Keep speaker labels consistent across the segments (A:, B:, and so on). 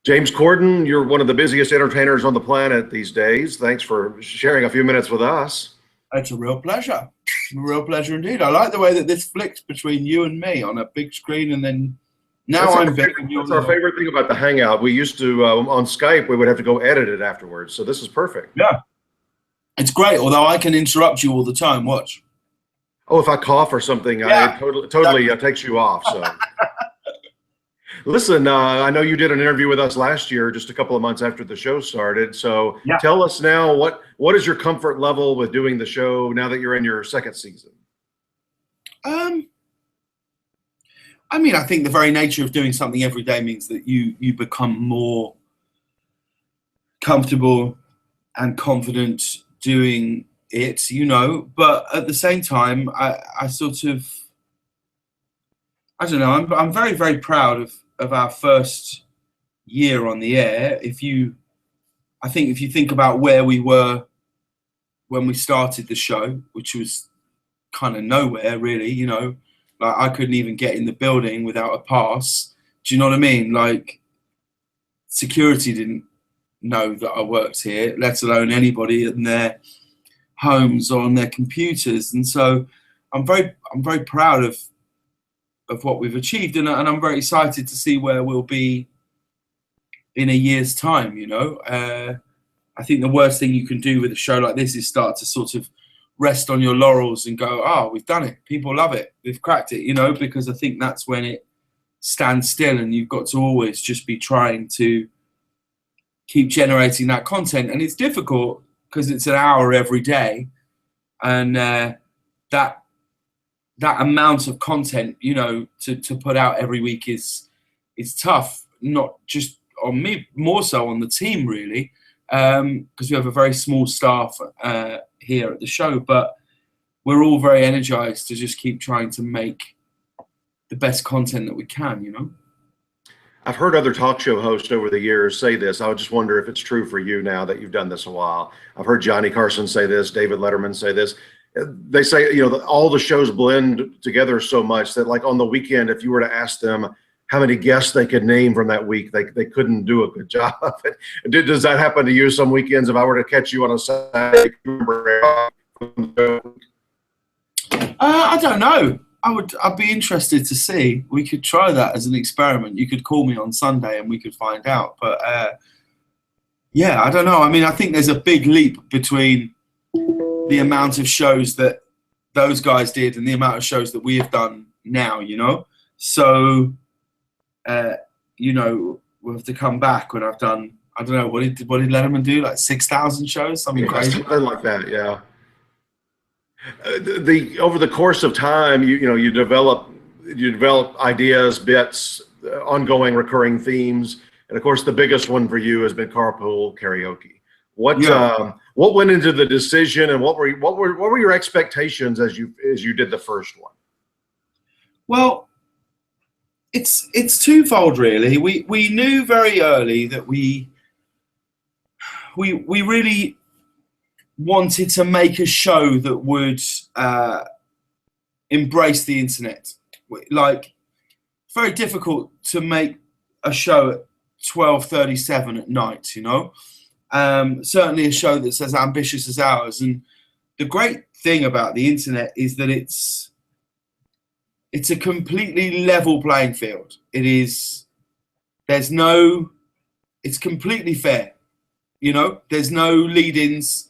A: James Corden, you're one of the busiest entertainers on the planet these days. Thanks for sharing a few minutes with us.
B: It's a real pleasure. A real pleasure indeed. I like the way that this flicks between you and me on a big screen, and then now I'm big.
A: That's our favorite thing about the Hangout. We used to, on Skype, we would have to go edit it afterwards. So this is perfect.
B: Yeah. It's great, although I can interrupt you all the time. Watch.
A: Oh, if I cough or something,
B: Yeah,
A: it totally takes you off. So, listen, I know you did an interview with us last year, just a couple of months after the show started. So, tell us now, what is your comfort level with doing the show now that you're in your second season?
B: I mean, I think the very nature of doing something every day means that you become more comfortable and confident doing it, you know, but at the same time, I sort of, I don't know, I'm very, very proud of our first year on the air. I think if you think about where we were when we started the show, which was kind of nowhere really, you know, like I couldn't even get in the building without a pass. Do you know what I mean? Like security didn't know that I worked here, let alone anybody in their homes or on their computers. And so I'm very proud of what we've achieved, and I'm very excited to see where we'll be in a year's time, you know. I think the worst thing you can do with a show like this is start to sort of rest on your laurels and go, oh, we've done it, people love it, we've cracked it, you know, because I think that's when it stands still, and you've got to always just be trying to keep generating that content. And it's difficult because it's an hour every day, and that amount of content, you know, to put out every week is tough, not just on me, more so on the team really, because we have a very small staff here at the show, but we're all very energized to just keep trying to make the best content that we can, you know.
A: I've heard other talk show hosts over the years say this. I would just wonder if it's true for you now that you've done this a while. I've heard Johnny Carson say this, David Letterman say this. They say, you know, all the shows blend together so much that, like, on the weekend, if you were to ask them how many guests they could name from that week, they couldn't do a good job of it. Does that happen to you some weekends? If I were to catch you on a Saturday,
B: I don't know. I'd be interested to see. We could try that as an experiment. You could call me on Sunday and we could find out. But yeah, I don't know. I mean, I think there's a big leap between the amount of shows that those guys did and the amount of shows that we have done now, you know. So, you know, we'll have to come back when I've done, I don't know, what did Letterman do? Like 6,000 shows, something crazy,
A: something like that. Yeah. Over the course of time, you develop ideas, bits, ongoing recurring themes, and of course the biggest one for you has been Carpool Karaoke. What went into the decision, and what were your expectations as you did the first one?
B: Well, it's twofold really. We knew very early that we really wanted to make a show that would embrace the internet. Like, it's very difficult to make a show at 12:37 at night, you know. Certainly a show that's as ambitious as ours. And the great thing about the internet is that it's a completely level playing field. It's completely fair, you know. There's no lead-ins.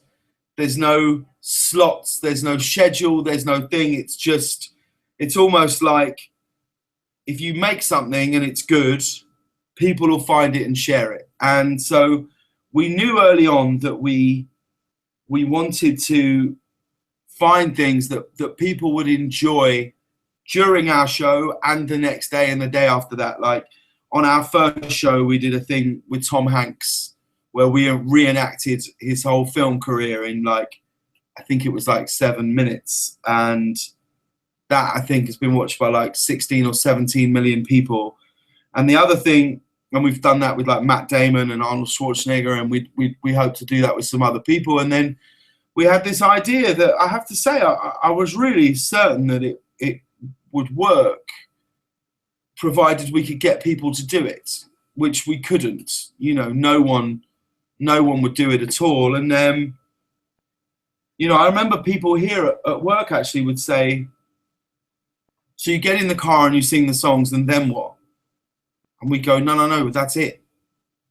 B: There's no slots, there's no schedule, there's no thing. It's almost like if you make something and it's good, people will find it and share it. And so we knew early on that we wanted to find things that people would enjoy during our show and the next day and the day after that. Like on our first show, we did a thing with Tom Hanks where we reenacted his whole film career in, like, I think it was like 7 minutes. And that, I think, has been watched by like 16 or 17 million people. And the other thing, and we've done that with like Matt Damon and Arnold Schwarzenegger, and we hope to do that with some other people. And then we had this idea that, I have to say, I was really certain that it would work, provided we could get people to do it. which we couldn't. You know, no one would do it at all. And you know, I remember people here at work actually would say, so you get in the car and you sing the songs, and then what? And we go, no, that's it.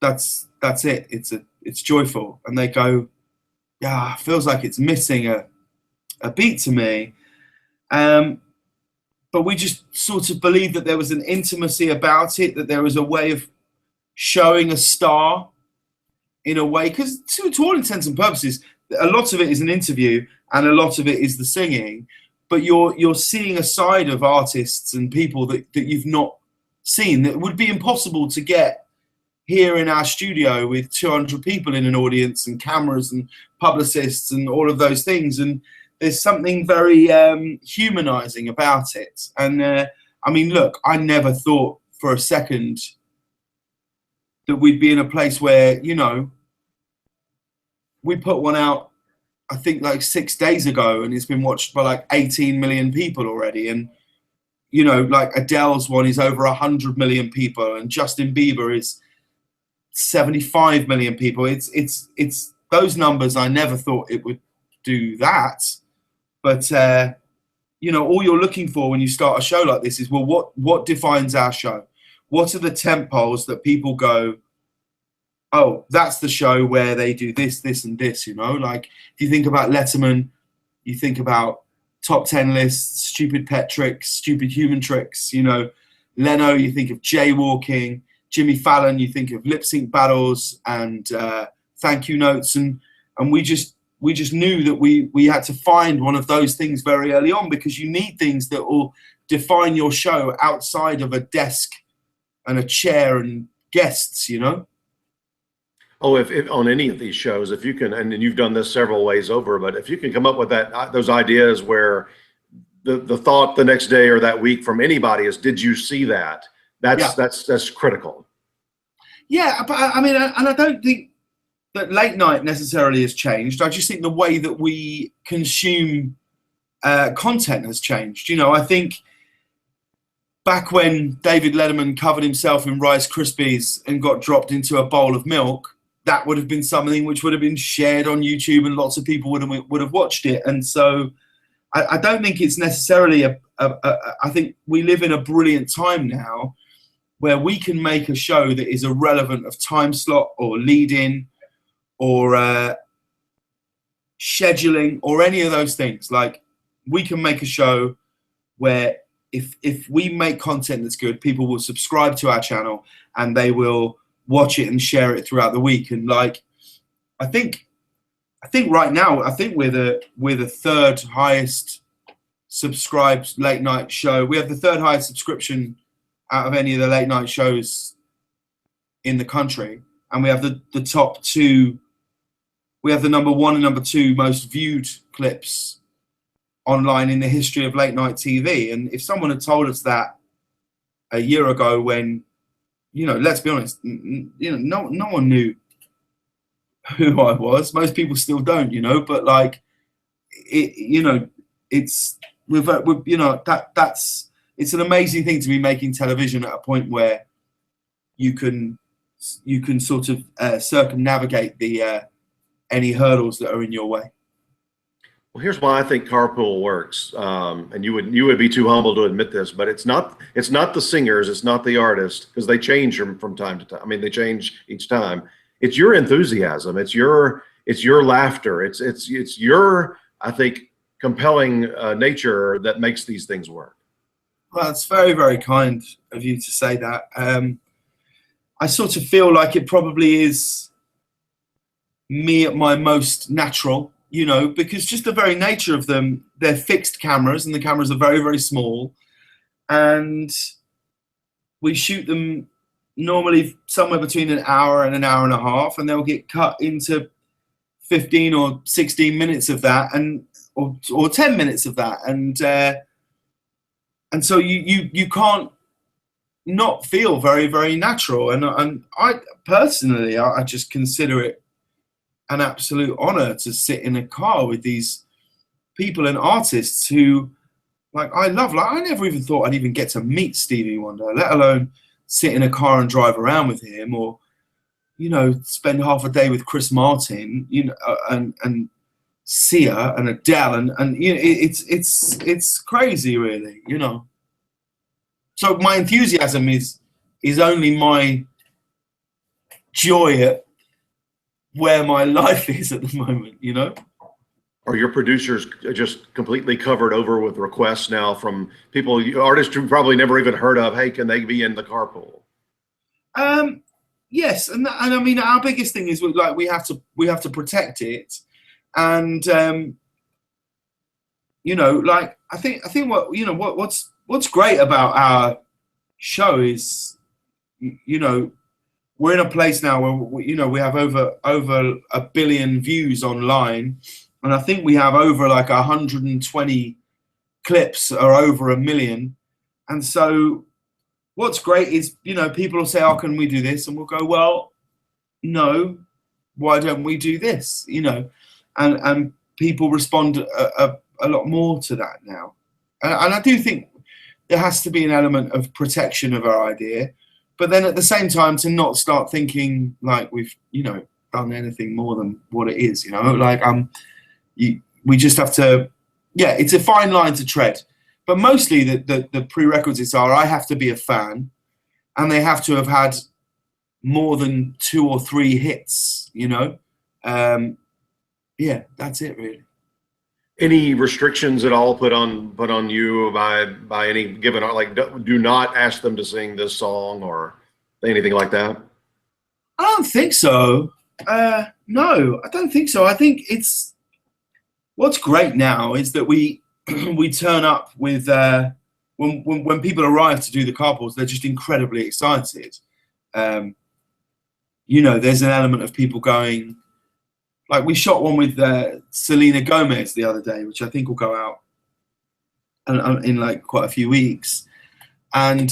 B: That's it. It's joyful. And they go, yeah, feels like it's missing a beat to me. But we just sort of believed that there was an intimacy about it, that there was a way of showing a star in a way, because to all intents and purposes, a lot of it is an interview and a lot of it is the singing, but you're seeing a side of artists and people that you've not seen, that would be impossible to get here in our studio with 200 people in an audience and cameras and publicists and all of those things. And there's something very humanizing about it. And I mean, look, I never thought for a second that we'd be in a place where, you know, we put one out, I think like 6 days ago, and it's been watched by like 18 million people already. And, you know, like Adele's one is over 100 million people, and Justin Bieber is 75 million people. It's those numbers. I never thought it would do that. But, you know, all you're looking for when you start a show like this is, well, what defines our show? What are the tent poles that people go, oh, that's the show where they do this, this, and this, you know? Like, if you think about Letterman, you think about top 10 lists, stupid pet tricks, stupid human tricks, you know? Leno, you think of jaywalking. Jimmy Fallon, you think of lip sync battles and thank you notes. And we just knew that we had to find one of those things very early on, because you need things that will define your show outside of a desk and a chair and guests, you know?
A: Oh, if on any of these shows, if you can, and you've done this several ways over, but if you can come up with those ideas where the thought the next day or that week from anybody is, did you see that? That's critical. Yeah,
B: but I mean, and I don't think that late night necessarily has changed. I just think the way that we consume content has changed. You know, I think back when David Letterman covered himself in Rice Krispies and got dropped into a bowl of milk, that would have been something which would have been shared on YouTube, and lots of people would have watched it. And so I don't think it's necessarily I think we live in a brilliant time now where we can make a show that is irrelevant of time slot or lead-in or scheduling or any of those things. Like, we can make a show where if we make content that's good, people will subscribe to our channel and they will watch it and share it throughout the week. And like, I think right now, I think we're the third highest subscribed late night show. We have the third highest subscription out of any of the late night shows in the country, and we have the top two. We have the number 1 and number 2 most viewed clips online in the history of late night TV. And if someone had told us that a year ago, when, you know, let's be honest, you know, no one knew who I was. Most people still don't, you know. But like, it, you know, it's we've you know, that's it's an amazing thing to be making television at a point where you can sort of circumnavigate the any hurdles that are in your way.
A: Well, here's why I think Carpool works, and you would be too humble to admit this, but it's not the singers, it's not the artists, because they change from time to time. I mean, they change each time. It's your enthusiasm, it's your laughter, it's your, I think, compelling nature that makes these things work.
B: Well, it's very, very kind of you to say that. I sort of feel like it probably is me at my most natural, you know, because just the very nature of them, they're fixed cameras, and the cameras are very, very small. And we shoot them normally somewhere between an hour and an hour and a half, and they'll get cut into 15 or 16 minutes of that, and or 10 minutes of that. And so you can't not feel very, very natural. And I personally, I just consider it an absolute honor to sit in a car with these people and artists who, like, I love. Like, I never even thought I'd even get to meet Stevie Wonder, let alone sit in a car and drive around with him, or spend half a day with Chris Martin, and Sia and Adele, and it's crazy, really, So my enthusiasm is only my joy at where my life is at the moment,
A: Are your producers just completely covered over with requests now from people, artists who probably never even heard of? Hey, can they be in the Carpool?
B: Yes, and I mean, our biggest thing is we have to protect it, and I think what's great about our show is we're in a place now where we have over 1 billion views online, and I think we have over 120 clips are over 1 million, and so what's great is people will say, "Oh, can we do this?" And we'll go, "Well, no, why don't we do this?" And people respond a lot more to that now, and I do think there has to be an element of protection of our idea, but then at the same time to not start thinking like we've done anything more than what it is. We just have to, it's a fine line to tread. But mostly the prerequisites are I have to be a fan, and they have to have had more than 2 or 3 hits, that's it really.
A: Any restrictions at all put on you by any given, like do not ask them to sing this song or anything like that?
B: I don't think so. No, I don't think so. I think it's what's great now is that we turn up with when people arrive to do the carpools, they're just incredibly excited. There's an element of people going, like we shot one with Selena Gomez the other day, which I think will go out in quite a few weeks, and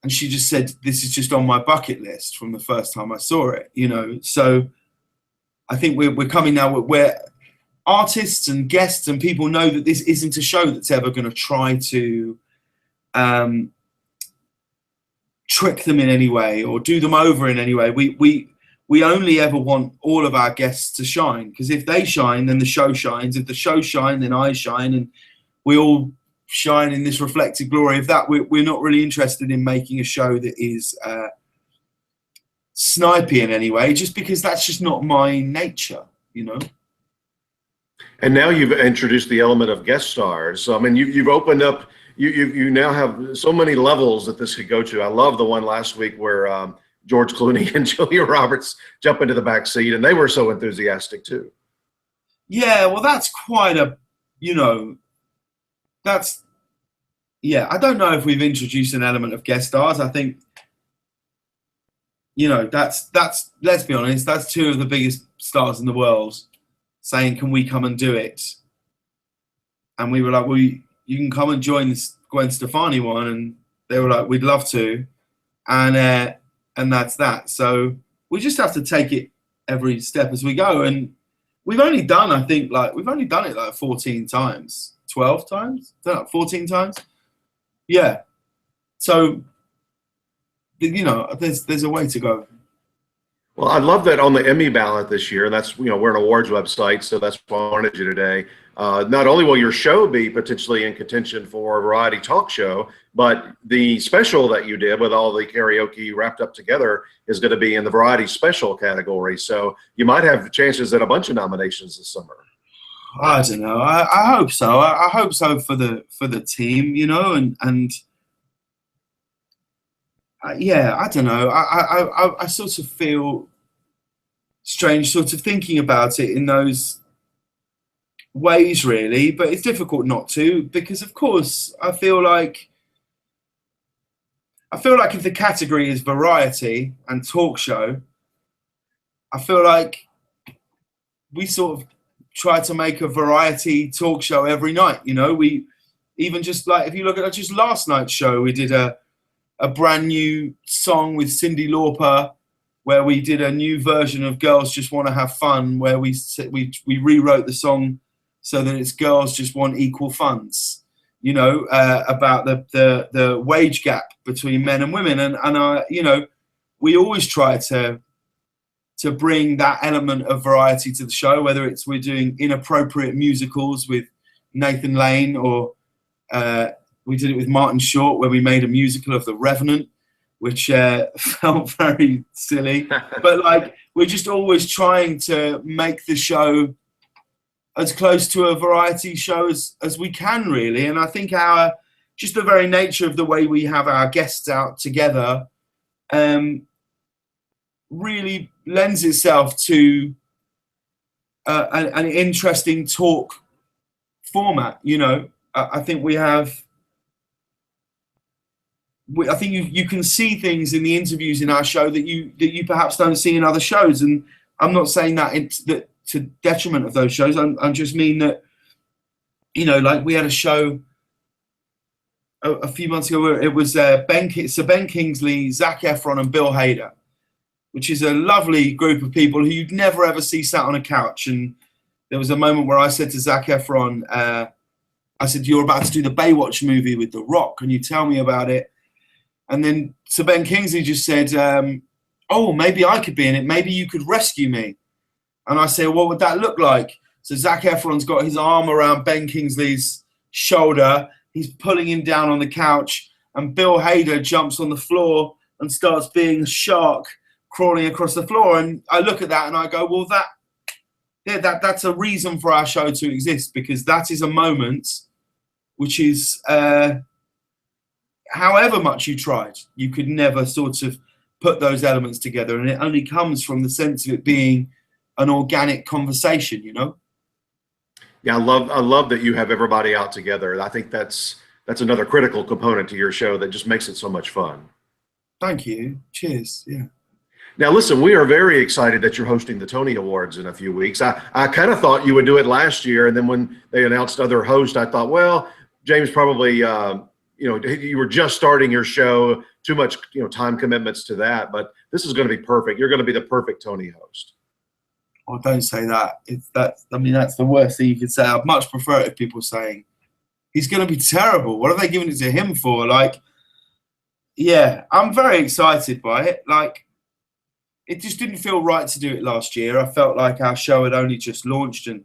B: she just said, "This is just on my bucket list from the first time I saw it." So I think we're coming now where artists and guests and people know that this isn't a show that's ever going to try to trick them in any way or do them over in any way. We only ever want all of our guests to shine, because if they shine, then the show shines. If the show shine, then I shine, and we all shine in this reflected glory of that. We're not really interested in making a show that is snipey in any way, just because that's just not my nature,
A: And now you've introduced the element of guest stars. So I mean, you've opened up. You now have so many levels that this could go to. I love the one last week where George Clooney and Julia Roberts jump into the back seat, and they were so enthusiastic too.
B: Yeah, well, that's quite a, I don't know if we've introduced an element of guest stars. I think, that's let's be honest, that's 2 of the biggest stars in the world saying, "Can we come and do it?" And we were like, "Well, you can come and join this Gwen Stefani one," and they were like, "We'd love to," and that's that. So we just have to take it every step as we go. And we've only done, I think, it 14 times, 12 times, 14 times. Yeah. So, there's a way to go.
A: Well, I love that on the Emmy ballot this year. That's, we're an awards website, so that's why I wanted you today. Not only will your show be potentially in contention for a variety talk show, but the special that you did with all the karaoke wrapped up together is going to be in the variety special category. So you might have chances at a bunch of nominations this summer.
B: I don't know. I hope so. I hope so for the team, and yeah, I don't know. I sort of feel strange sort of thinking about it in those ways, really, but it's difficult not to, because of course I feel like if the category is variety and talk show, I feel like we sort of try to make a variety talk show every night. We even just if you look at just last night's show, we did a brand new song with Cyndi Lauper, where we did a new version of Girls Just Want to Have Fun, where we rewrote the song so that it's Girls Just Want Equal Funds. about the wage gap between men and women, and we always try to bring that element of variety to the show, whether it's we're doing inappropriate musicals with Nathan Lane, or we did it with Martin Short where we made a musical of The Revenant, which felt very silly. But like, we're just always trying to make the show as close to a variety show as we can, really. And I think just the very nature of the way we have our guests out together really lends itself to an interesting talk format. I think we have. I think you can see things in the interviews in our show that you perhaps don't see in other shows, and I'm not saying that to detriment of those shows. I just mean that, like we had a show a few months ago where it was Sir Ben Kingsley, Zac Efron, and Bill Hader, which is a lovely group of people who you'd never ever see sat on a couch. And there was a moment where I said to Zac Efron, I said, "You're about to do the Baywatch movie with The Rock. Can you tell me about it?" And then Sir Ben Kingsley just said, "Oh, maybe I could be in it. Maybe you could rescue me." And I said, "What would that look like?" So Zac Efron's got his arm around Ben Kingsley's shoulder. He's pulling him down on the couch. And Bill Hader jumps on the floor and starts being a shark crawling across the floor. And I look at that and I go, well, that's a reason for our show to exist, because that is a moment which is... however much you tried, you could never sort of put those elements together, and it only comes from the sense of it being an organic conversation,
A: Yeah, I love that you have everybody out together. I think that's another critical component to your show that just makes it so much fun.
B: Thank you. Cheers. Yeah.
A: Now, listen, we are very excited that you're hosting the Tony Awards in a few weeks. I kind of thought you would do it last year, and then when they announced other hosts, I thought, well, James probably you were just starting your show, too much, time commitments to that, but this is going to be perfect. You're going to be the perfect Tony host.
B: Oh, don't say that. That's the worst thing you could say. I'd much prefer it if people saying he's going to be terrible. What are they giving it to him for? Like, yeah, I'm very excited by it. Like, it just didn't feel right to do it last year. I felt like our show had only just launched and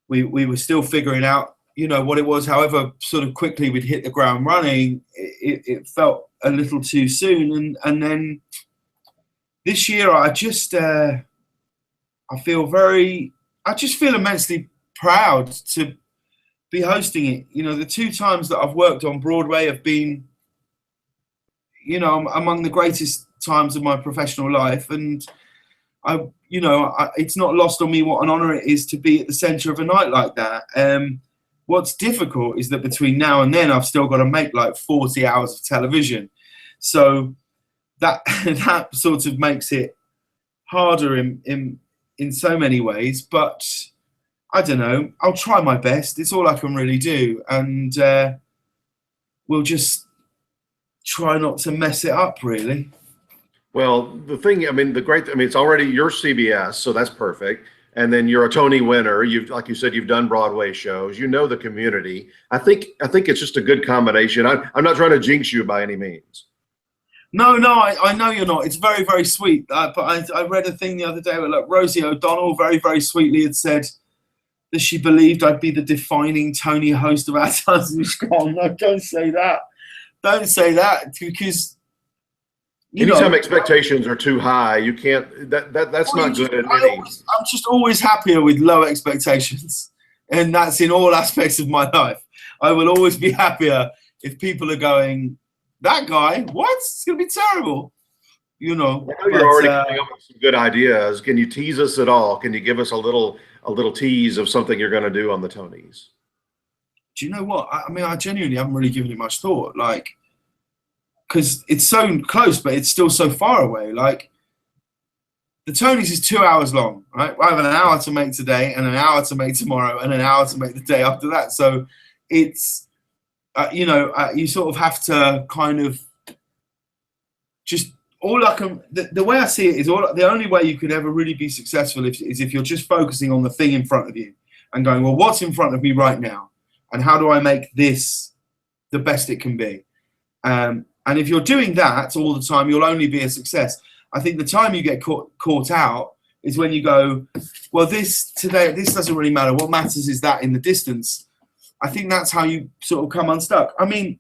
B: we were still figuring out what it was. However sort of quickly we'd hit the ground running, it felt a little too soon. And then this year I just I just feel immensely proud to be hosting it. The 2 times that I've worked on Broadway have been among the greatest times of my professional life, and it's not lost on me what an honor it is to be at the center of a night like that. What's difficult is that between now and then, I've still got to make like 40 hours of television. So that sort of makes it harder in so many ways. But I don't know. I'll try my best. It's all I can really do. And we'll just try not to mess it up, really.
A: Well, it's already your CBS, so that's perfect. And then you're a Tony winner. Like you said, you've done Broadway shows. The community. I think it's just a good combination. I'm not trying to jinx you by any means.
B: No, I know you're not. It's very, very sweet. But I read a thing the other day where Rosie O'Donnell very, very sweetly had said that she believed I'd be the defining Tony host of our times. And she's gone, no, don't say that. Don't say that, because
A: anytime expectations are too high, you can't. That's not good. I'm
B: just always happier with low expectations, and that's in all aspects of my life. I will always be happier if people are going, "That guy, what? It's gonna be terrible."
A: I know you're already coming up with some good ideas. Can you tease us at all? Can you give us a little tease of something you're going to do on the Tonys?
B: Do you know what? I genuinely haven't really given it much thought, because it's so close, but it's still so far away. Like, the Tonys is 2 hours long, right? I have an hour to make today, and an hour to make tomorrow, and an hour to make the day after that. So it's, you sort of have to kind of just, the way I see it is the only way you could ever really be successful is if you're just focusing on the thing in front of you and going, well, what's in front of me right now? and how do I make this the best it can be. And if you're doing that all the time, you'll only be a success. I think the time you get caught out is when you go, well, this doesn't really matter. What matters is that in the distance. I think that's how you sort of come unstuck. I mean,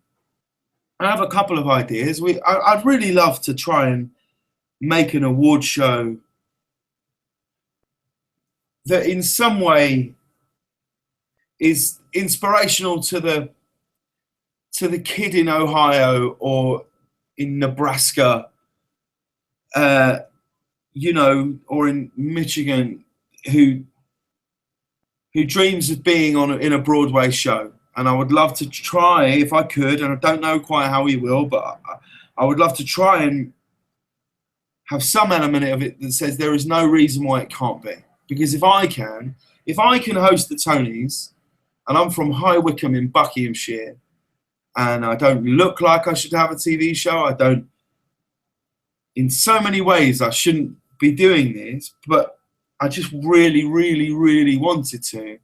B: I have a couple of ideas. I'd really love to try and make an award show that in some way is inspirational to the kid in Ohio or in Nebraska, you know, or in Michigan, who dreams of being in a Broadway show. And I would love to try, if I could, and I don't know quite how he will, but I would love to try and have some element of it that says there is no reason why it can't be. Because if I can host the Tonys, and I'm from High Wycombe in Buckinghamshire, and I don't look like I should have a TV show, I don't, in so many ways I shouldn't be doing this, but I just really, really, really wanted to.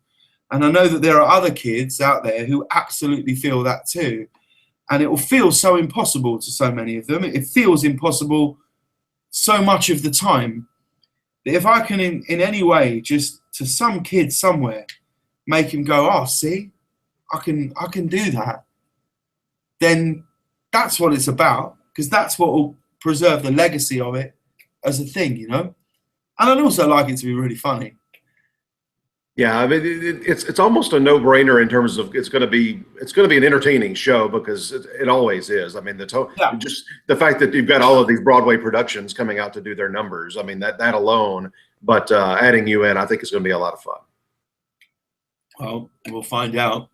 B: And I know that there are other kids out there who absolutely feel that too. And it will feel so impossible to so many of them. It feels impossible so much of the time that if I can in any way, just to some kid somewhere, make him go, oh, see, I can do that, then that's what it's about, because that's what will preserve the legacy of it as a thing, you know? And I'd also like it to be really funny.
A: Yeah, I mean, it's almost a no-brainer in terms of it's going to be an entertaining show, because it always is. I mean, just the fact that you've got all of these Broadway productions coming out to do their numbers. I mean, that alone. But adding you in, I think is going to be a lot of fun.
B: Well, we'll find out.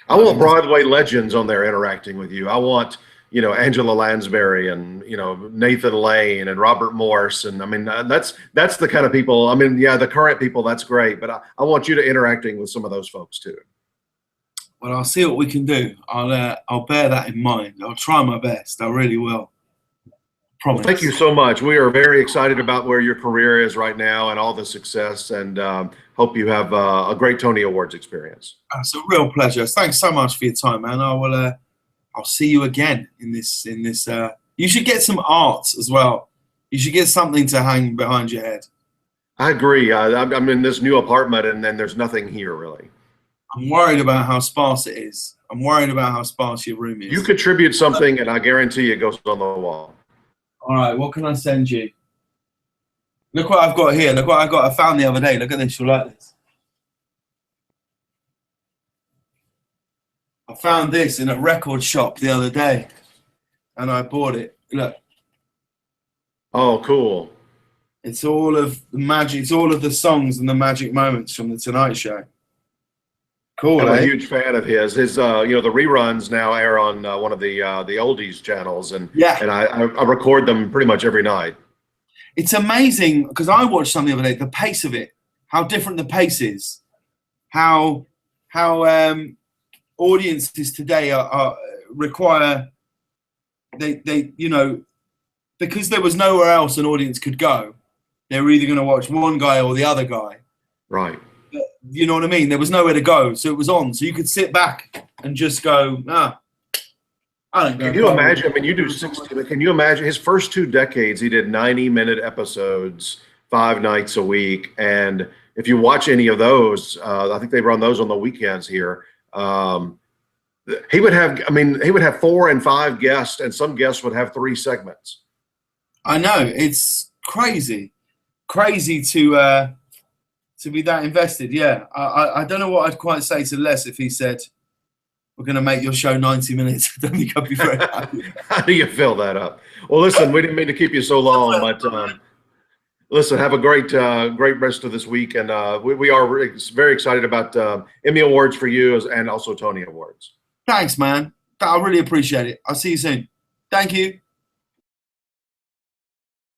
A: I want Broadway legends on there interacting with you. I want, you know, Angela Lansbury and, you know, Nathan Lane and Robert Morse. And I mean, that's the kind of people. I mean, yeah, the current people, that's great. But I want you to interacting with some of those folks too.
B: Well, I'll see what we can do. I'll bear that in mind. I'll try my best. I really will. Promise.
A: Well, thank you so much. We are very excited about where your career is right now and all the success, and hope you have a great Tony Awards experience.
B: It's a real pleasure. Thanks so much for your time, man. I'll see you again in this. You should get some art as well. You should get something to hang behind your head.
A: I agree. I'm in this new apartment, and then there's nothing here really.
B: I'm worried about how sparse it is. I'm worried about how sparse your room is.
A: You contribute something, and I guarantee it goes on the wall.
B: All right, what can I send you? Look what I've got here. Look what I found the other day. Look at this. You'll like this. I found this in a record shop the other day, and I bought it. Look.
A: Oh, cool.
B: It's all of the magic. It's all of the songs and the magic moments from The Tonight Show. Cool.
A: I'm a huge fan of his. His, you know, the reruns now air on one of the oldies channels, and and I record them pretty much every night.
B: It's amazing because I watched something the other day. The pace of it, how different the pace is, how audiences today require they you know, because there was nowhere else an audience could go. They were either going to watch one guy or the other guy.
A: Right.
B: You know what I mean? There was nowhere to go, so it was on. So you could sit back and just go, I don't know.
A: Can you imagine? I mean, you do 60, but can you imagine his first 2 decades? He did 90-minute episodes, 5 nights a week. And if you watch any of those, I think they run those on the weekends here. He would have 4 and 5 guests, and some guests would have 3 segments.
B: I know, it's crazy to be that invested. Yeah, I don't know what I'd quite say to Les if he said, we're going to make your show 90 minutes. I don't think I'd be very happy.
A: How do you fill that up? Well, listen, we didn't mean to keep you so long, but listen, have a great rest of this week. And we are very excited about Emmy Awards for you and also Tony Awards.
B: Thanks, man. I really appreciate it. I'll see you soon. Thank you.